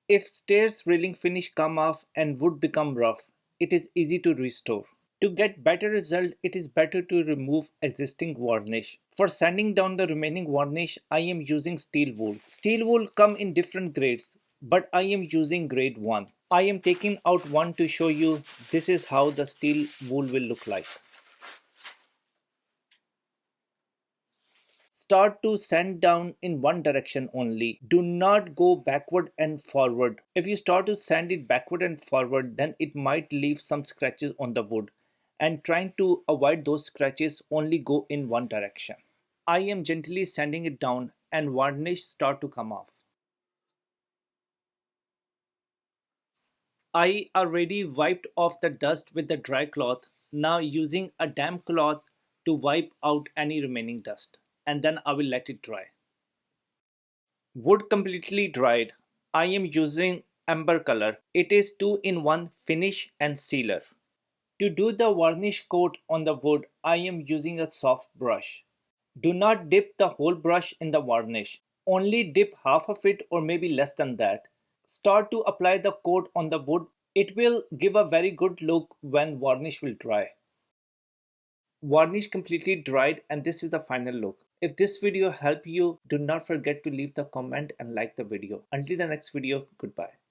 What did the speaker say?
If stairs railing finish come off and wood become rough, it is easy to restore. To get better result, it is better to remove existing varnish. For sanding down the remaining varnish, I am using steel wool. Steel wool come in different grades, but I am using grade 1. I am taking out one to show you this is how the steel wool will look like. Start to sand down in one direction only. Do not go backward and forward. If you start to sand it backward and forward, then it might leave some scratches on the wood. And trying to avoid those scratches, only go in one direction. I am gently sanding it down and varnish start to come off. I already wiped off the dust with the dry cloth. Now using a damp cloth to wipe out any remaining dust. And then I will let it dry. Wood completely dried. I am using amber color. It is 2-in-1 finish and sealer. To do the varnish coat on the wood, I am using a soft brush. Do not dip the whole brush in the varnish. Only dip half of it or maybe less than that. Start to apply the coat on the wood. It will give a very good look when varnish will dry. Varnish completely dried and this is the final look. If this video helped you, do not forget to leave the comment and like the video. Until the next video, goodbye.